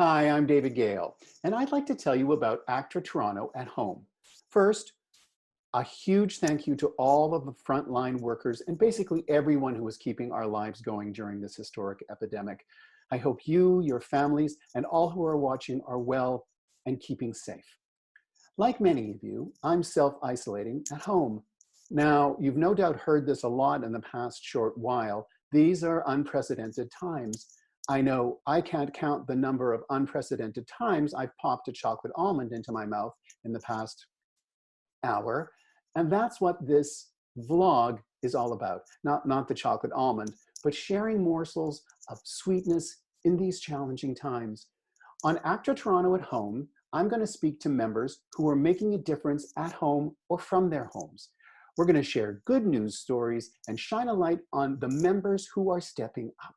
Hi, I'm David Gale, and I'd like to tell you about ACTRA Toronto at Home. First, a huge thank you to all of the frontline workers and basically everyone who is keeping our lives going during this historic epidemic. I hope you, your families, and all who are watching are well and keeping safe. Like many of you, I'm self-isolating at home. Now, you've no doubt heard this a lot in the past short while. These are unprecedented times. I know I can't count the number of unprecedented times I've popped a chocolate almond into my mouth in the past hour. And that's what this vlog is all about. Not the chocolate almond, but sharing morsels of sweetness in these challenging times. On ACTRA Toronto at Home, I'm going to speak to members who are making a difference at home or from their homes. We're going to share good news stories and shine a light on the members who are stepping up.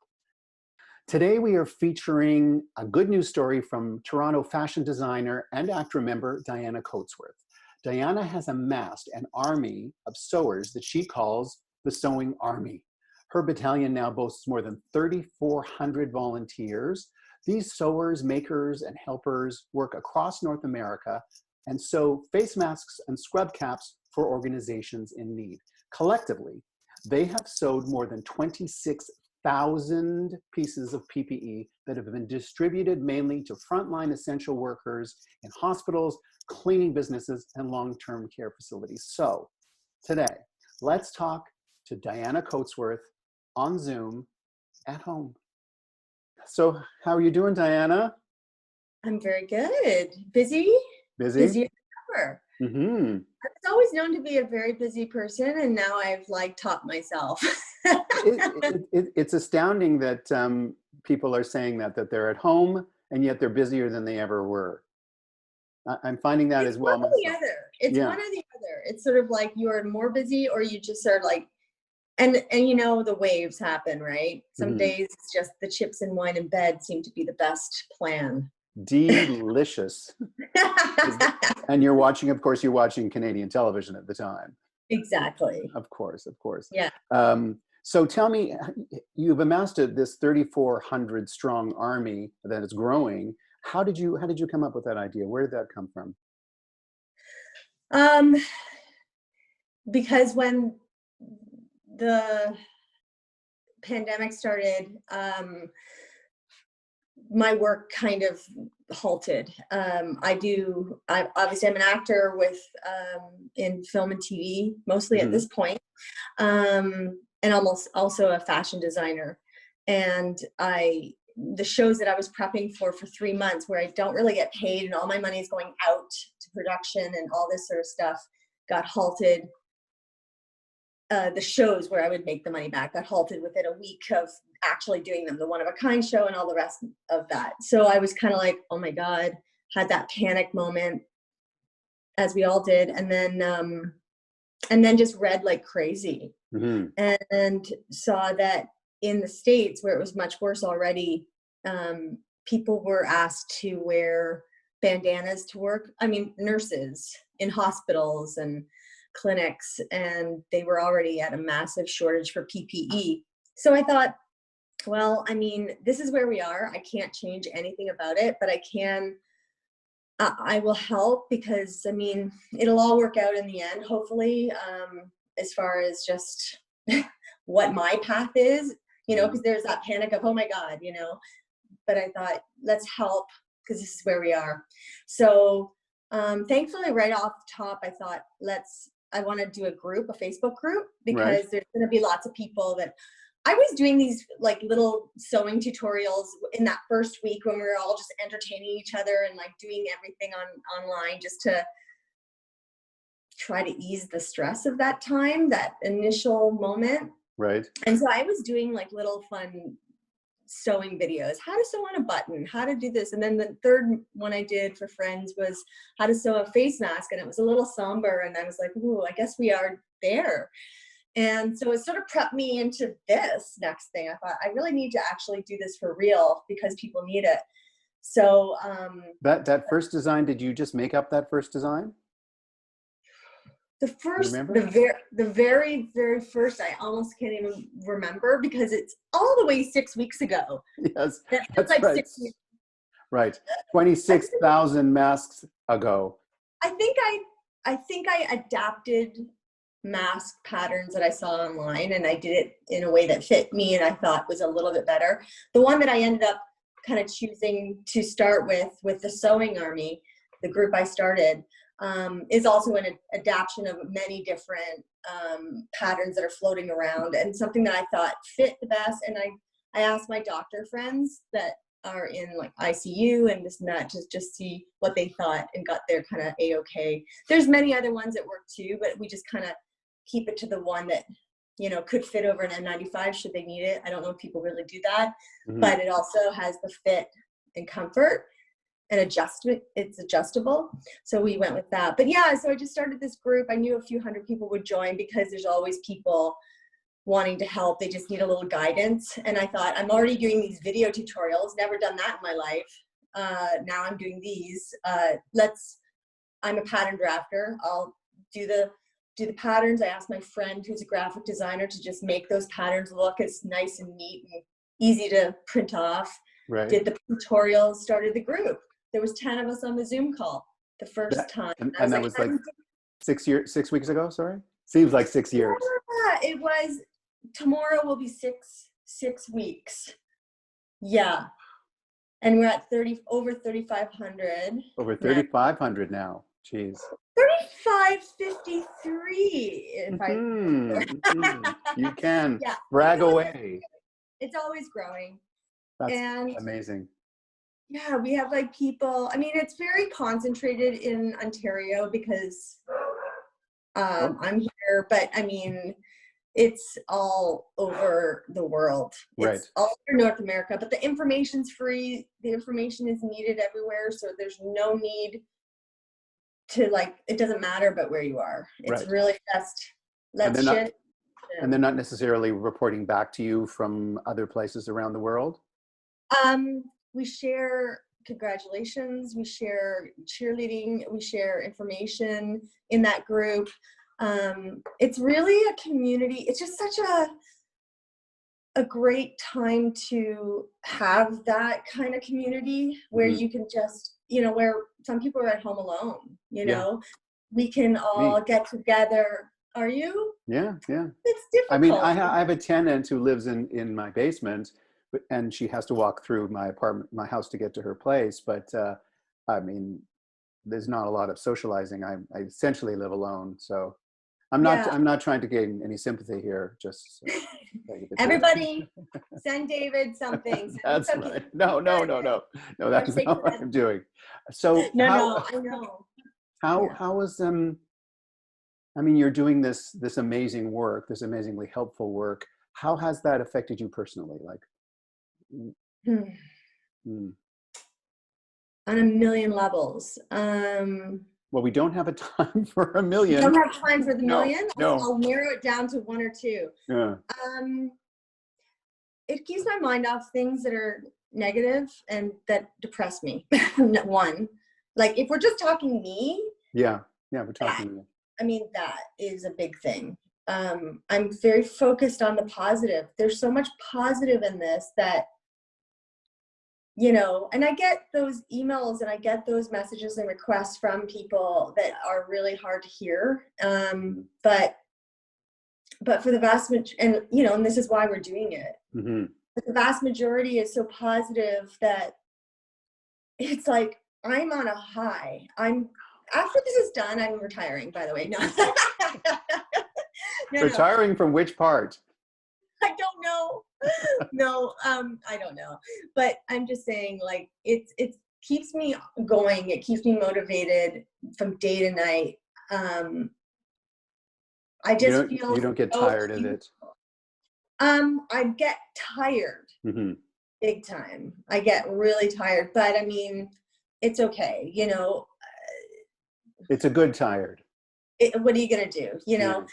Today, we are featuring a good news story from Toronto fashion designer and ACTRA member Diana Coatsworth. Diana has amassed an army of sewers that she calls the Sewing Army. Her battalion now boasts more than 3,400 volunteers. These sewers, makers, and helpers work across North America and sew face masks and scrub caps for organizations in need. Collectively, they have sewed more than 26,000 pieces of PPE that have been distributed mainly to frontline essential workers in hospitals, cleaning businesses, and long-term care facilities. So today, let's talk to Diana Coatsworth on Zoom at home. So how are you doing, Diana? I'm very good. Busy? Busy? Busier than ever. Mm-hmm. I was always known to be a very busy person, and now I've topped myself. It's astounding that people are saying that they're at home and yet they're busier than they ever were. I'm finding that as well. One or the other. It's one or the other. It's sort of like you are more busy, or you just are like, and you know, the waves happen, right? Some days it's just the chips and wine in bed seem to be the best plan. Delicious. And you're watching, of course, you're watching Canadian television at the time. Exactly. Of course. Yeah. So tell me, you've amassed this 3,400 strong army that is growing. How did you come up with that idea? Where did that come from? Because when the pandemic started, my work kind of halted. Obviously I'm an actor with in film and TV mostly at this point, and almost also a fashion designer. And the shows that I was prepping for 3 months, where I don't really get paid and all my money is going out to production and all this sort of stuff, got halted. The shows where I would make the money back got halted within a week of actually doing them, the one-of-a-kind show and all the rest of that. So I was kind of like, oh my God, had that panic moment, as we all did. And then just read like crazy, and saw that in the States, where it was much worse already, people were asked to wear bandanas to work. I mean, nurses in hospitals and clinics, and they were already at a massive shortage for PPE. So I thought, well, I mean, this is where we are. I can't change anything about it, but I will help, because I mean, it'll all work out in the end, hopefully, as far as just what my path is, you know, because there's that panic of, oh my God, you know, but I thought, let's help, because this is where we are. So thankfully, right off the top, I thought, I want to do a Facebook group, because there's going to be lots of people that I was doing these like little sewing tutorials in that first week when we were all just entertaining each other and like doing everything online, just to try to ease the stress of that time, that initial moment. Right. And so I was doing like little fun sewing videos, how to sew on a button, how to do this. And then the third one I did for friends was how to sew a face mask. And it was a little somber. And I was like, ooh, I guess we are there. And so it sort of prepped me into this next thing. I thought, I really need to actually do this for real, because people need it. So that first design, did you just make up that first design? The very first, I almost can't even remember, because it's all the way 6 weeks ago. Yes, that's like right. 6 weeks. Right. 26,000 masks ago. I think I adapted mask patterns that I saw online, and I did it in a way that fit me and I thought was a little bit better. The one that I ended up kind of choosing to start with the Sewing Army, the group I started, is also an adaptation of many different patterns that are floating around, and something that I thought fit the best. And I asked my doctor friends that are in like ICU and this and that, just see what they thought, and got their kind of A-okay. There's many other ones that work too, but we just kind of keep it to the one that, you know, could fit over an N95 should they need it. I don't know if people really do that, but it also has the fit and comfort and adjustment. It's adjustable. So we went with that. But yeah, so I just started this group. I knew a few hundred people would join because there's always people wanting to help. They just need a little guidance. And I thought, I'm already doing these video tutorials, never done that in my life. Now I'm doing these. I'm a pattern drafter. I'll do the patterns. I asked my friend who's a graphic designer to just make those patterns look as nice and neat and easy to print off. Right. Did the tutorials, started the group. There was 10 of us on the Zoom call the first time. And that was like 6 weeks ago, sorry? Seems like 6 years. Yeah, it was, tomorrow will be six weeks. Yeah. And we're at over 3,500. Over 3,500 now. Jeez. 3,553. You can yeah, brag away. It's always growing. That's and amazing. Yeah, we have like people. I mean, it's very concentrated in Ontario because I'm here, but I mean, it's all over the world. It's all over North America, but the information's free. The information is needed everywhere. So there's no need to like, it doesn't matter about where you are. It's really just, and they're not necessarily reporting back to you from other places around the world? We share congratulations, we share cheerleading, we share information in that group. It's really a community. It's just such a great time to have that kind of community where you can just, you know, where some people are at home alone, you know, we can all get together. Are you? Yeah. It's difficult. I mean, I have a tenant who lives in my basement, and she has to walk through my house to get to her place. But I mean, there's not a lot of socializing. I essentially live alone, so I'm not trying to gain any sympathy here. Just everybody, send David something. That's right. No. That's not what I'm doing. So no, I know. How was I mean, you're doing this amazing work, this amazingly helpful work. How has that affected you personally? Like, on a million levels. Well, we don't have a time for a million. We don't have time for the million? No. I'll narrow it down to one or two. Yeah. It keeps my mind off things that are negative and that depress me. One, like if we're just talking me. Yeah, we're talking. I mean, that is a big thing. I'm very focused on the positive. There's so much positive in this that, you know, and I get those emails and I get those messages and requests from people that are really hard to hear. But for the vast majority, and you know, and this is why we're doing it. But the vast majority is so positive that it's like, I'm on a high. After this is done, I'm retiring, by the way. No. Retiring from which part? I don't know. No, I don't know. But I'm just saying, like, it keeps me going. It keeps me motivated from day to night. I just feel you don't get tired of it. I get tired, big time. I get really tired, but I mean, it's okay. You know, it's a good tired. What are you gonna do? You know,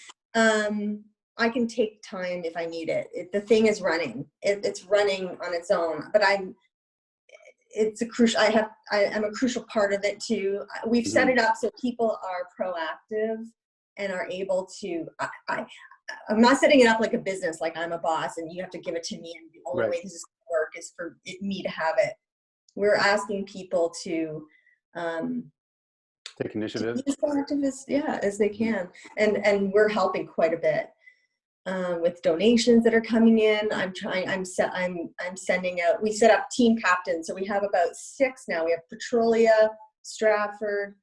I can take time if I need it. The thing is running. It's running on its own. But it's a crucial. I'm a crucial part of it too. We've set it up so people are proactive and are able to. I'm not setting it up like a business, like I'm a boss and you have to give it to me, and the only way this is going to work is for me to have it. we're asking people to Take initiative. To be as proactive as they can, and we're helping quite a bit with donations that are coming in. I'm sending out. We set up team captains, so we have about 6 now. We have Petrolia, Stratford,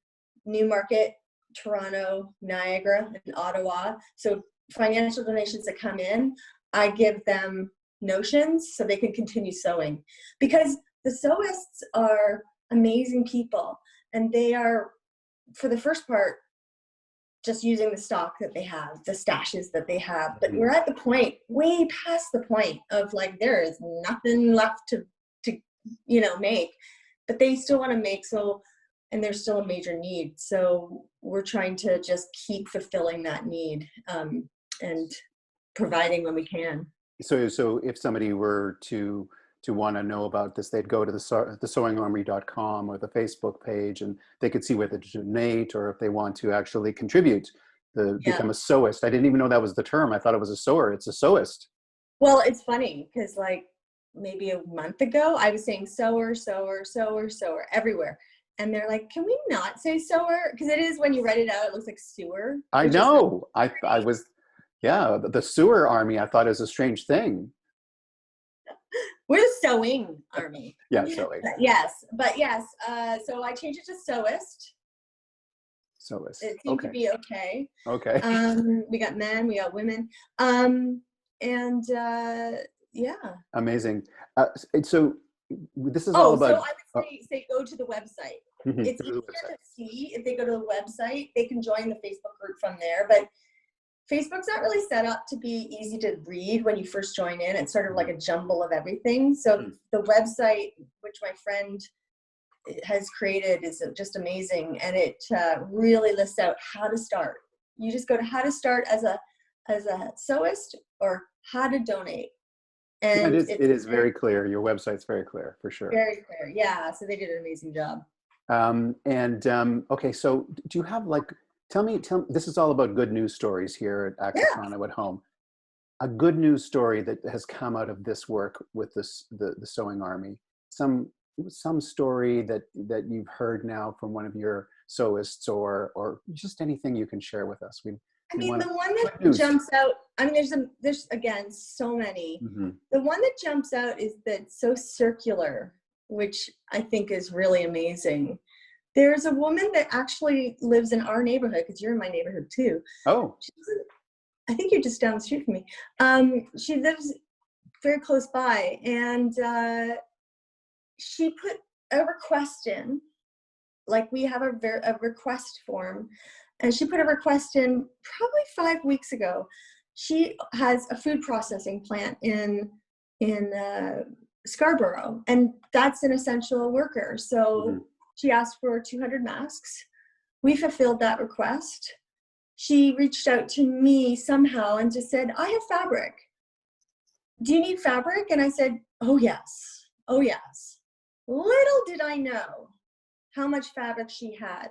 Newmarket, Toronto, Niagara, and Ottawa. So financial donations that come in, I give them notions so they can continue sewing, because the sewists are amazing people, and they are, for the first part, just using the stock that they have, the stashes that they have. But we're at the point, way past the point of like, there is nothing left to make, but they still want to make. So, and there's still a major need. So we're trying to just keep fulfilling that need and providing when we can. So if somebody were to want to know about this, they'd go to the sewingsarmy.com or the Facebook page, and they could see where to donate, or if they want to actually contribute, become a sewist. I didn't even know that was the term. I thought it was a sewer. It's a sewist. Well, it's funny because like maybe a month ago, I was saying sewer, sewer, sewer, sewer everywhere. And they're like, can we not say sewer? Because it is, when you write it out, it looks like sewer. I know. I was, the sewer army, I thought, is a strange thing. We're the sewing army. Yeah, sewing. But yes. So I changed it to sewist. Sewist. It seemed to be okay. Okay. We got men, we got women, Amazing. So this is all about. So I would say go to the website. It's easier to see if they go to the website. They can join the Facebook group from there, but Facebook's not really set up to be easy to read when you first join in. It's sort of like a jumble of everything. So the website, which my friend has created, is just amazing, and it really lists out how to start. You just go to how to start as a sewist, or how to donate. And it is very clear. Your website's very clear, for sure. Very clear, yeah. So they did an amazing job. Okay, so do you have tell me, this is all about good news stories here at ACTRA Toronto at Home. A good news story that has come out of this work with the sewing army. Some story that you've heard now from one of your sewists, or just anything you can share with us. The one that jumps out, there's again so many. The one that jumps out is that it's so circular, which I think is really amazing. There's a woman that actually lives in our neighborhood, because you're in my neighborhood too. Oh. I think you're just down the street from me. She lives very close by, and she put a request in, like we have a request form, and she put a request in probably 5 weeks ago. She has a food processing plant in Scarborough, and that's an essential worker. So she asked for 200 masks. We fulfilled that request. She reached out to me somehow and just said, I have fabric. Do you need fabric? And I said, oh yes, oh yes. Little did I know how much fabric she had.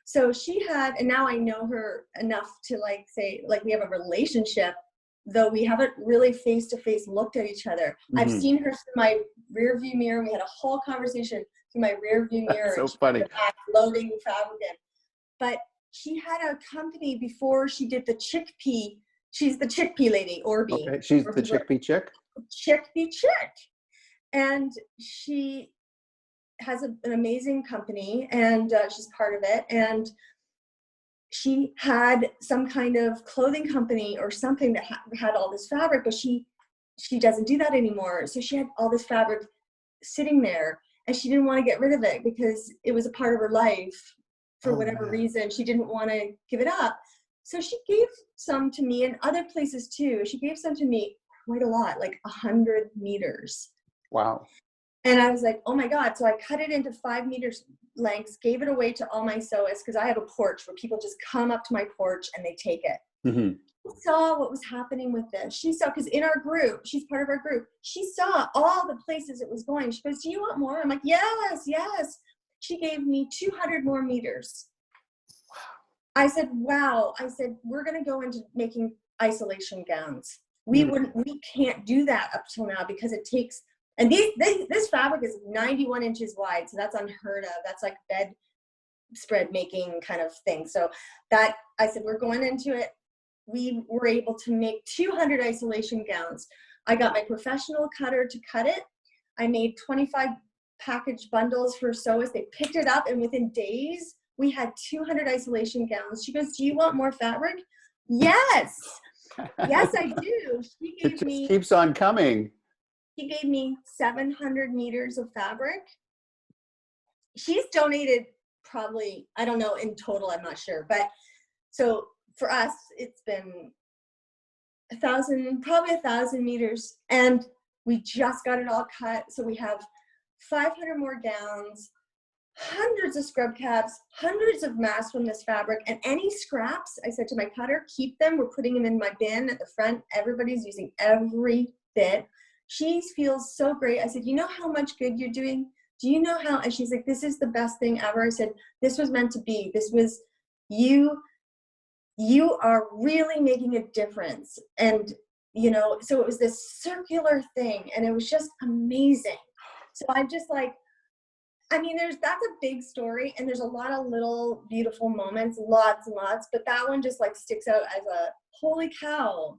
So she had, and now I know her enough to say we have a relationship, though we haven't really face-to-face looked at each other. I've seen her through my rear view mirror, and we had a whole conversation through my rear view mirror. That's so funny. Loading fabric in. But she had a company before she did the chickpea. She's the chickpea lady, Orby. Okay, she's the chickpea chick? Chickpea chick. And she has an amazing company, and she's part of it. And she had some kind of clothing company or something that had all this fabric, but she doesn't do that anymore. So she had all this fabric sitting there, and she didn't want to get rid of it because it was a part of her life for whatever reason. She didn't want to give it up. So she gave some to me, and other places too. She gave some to me, quite a lot, like 100 meters. Wow. And I was like, oh my God. So I cut it into 5 meters lengths, gave it away to all my sewists, because I have a porch where people just come up to my porch and they take it. She saw what was happening with this. She saw, because in our group, she's part of our group, she saw all the places it was going. She goes, do you want more? I'm like, yes, yes. She gave me 200 more meters. Wow. I said, wow. I said, we're going to go into making isolation gowns. We can't do that up till now because it takes And this fabric is 91 inches wide. So that's unheard of. That's like bedspread making kind of thing. So that, I said, we're going into it. We were able to make 200 isolation gowns. I got my professional cutter to cut it. I made 25 package bundles for sewists. They picked it up, and within days, we had 200 isolation gowns. She goes, do you want more fabric? Yes. Yes, I do. It just keeps on coming. She gave me 700 meters of fabric. She's donated probably, I don't know, in total, I'm not sure. But so for us, it's been probably 1,000 meters. And we just got it all cut. So we have 500 more gowns, hundreds of scrub caps, hundreds of masks from this fabric, and any scraps, I said to my cutter, keep them. We're putting them in my bin at the front. Everybody's using every bit. She feels so great. I said, you know how much good you're doing? Do you know how? And she's like, this is the best thing ever. I said, this was meant to be. This was you. You are really making a difference. And, you know, so it was this circular thing, and it was just amazing. So I'm just like, I mean, that's a big story, and there's a lot of little beautiful moments, lots and lots, but that one just like sticks out as a holy cow.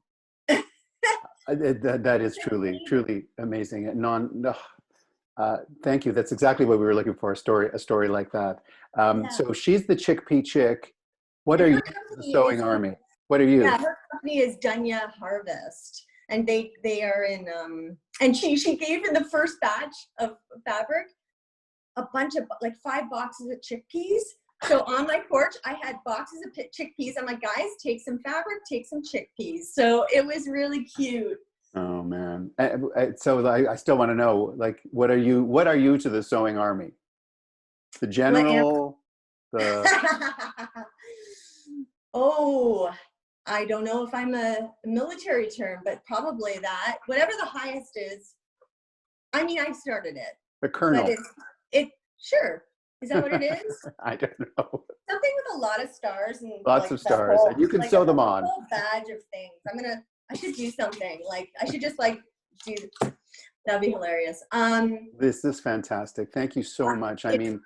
That is truly amazing. Thank you. That's exactly what we were looking for, a story like that. Yeah. So she's the chickpea chick. What are you, the sewing army? What are you? Yeah, her company is Diana Harvest, and they are in, and she gave in the first batch of fabric a bunch of, like 5 boxes of chickpeas. So on my porch, I had boxes of chickpeas. I'm like, guys, take some fabric, take some chickpeas. So it was really cute. Oh man. So I still want to know, like, what are you to the sewing army? The general, Oh, I don't know if I'm a military term, but probably that. Whatever the highest is. I mean, I started it. The colonel. But sure. Is that what it is? I don't know. Something with a lot of stars and lots of stars. And you can sew them on. A whole badge of things. I should do something. Like I should just do. That'd be hilarious. This is fantastic. Thank you so much. I mean,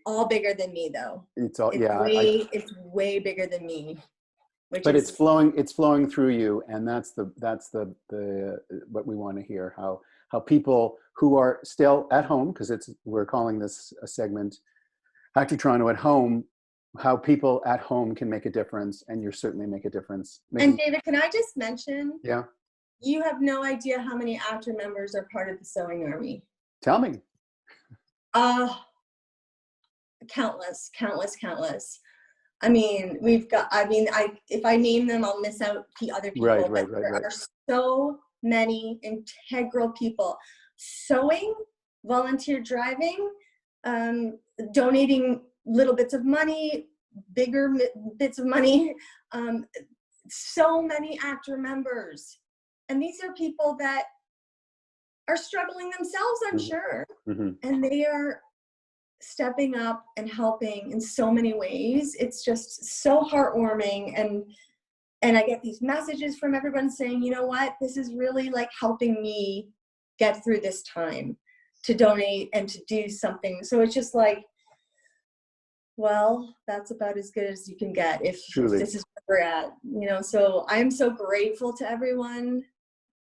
all bigger than me though. It's all it's way bigger than me. But it's flowing through you, and that's the what we want to hear. How people who are still at home, because we're calling this a segment, ACTRA Toronto at Home, how people at home can make a difference, and you certainly make a difference. And David, can I just mention? Yeah. You have no idea how many ACTRA members are part of the sewing army. Tell me. Countless. I mean, if I name them, I'll miss out the other people. Right. There are so many integral people. Sewing, volunteer driving, donating little bits of money, bigger bits of money. So many ACTRA members. And these are people that are struggling themselves, I'm sure. Mm-hmm. And they are stepping up and helping in so many ways. It's just so heartwarming. And I get these messages from everyone saying, you know what, this is really like helping me get through this time, to donate and to do something. So it's just like, well, that's about as good as you can get if this is where we're at, you know. So I'm so grateful to everyone,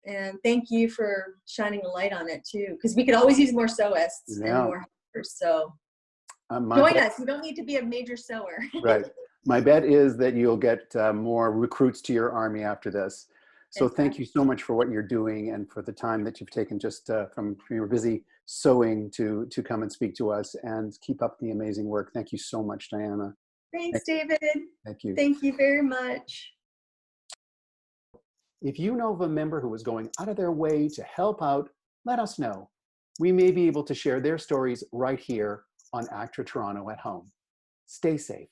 and thank you for shining a light on it too, because we could always use more sewists and more helpers. So join us. You don't need to be a major sewer. Right. My bet is that you'll get more recruits to your army after this. So thank you so much for what you're doing, and for the time that you've taken just from your busy sewing to come and speak to us, and keep up the amazing work. Thank you so much, Diana. Thanks, David. Thank you. Thank you very much. If you know of a member who is going out of their way to help out, let us know. We may be able to share their stories right here on ACTRA Toronto at Home. Stay safe.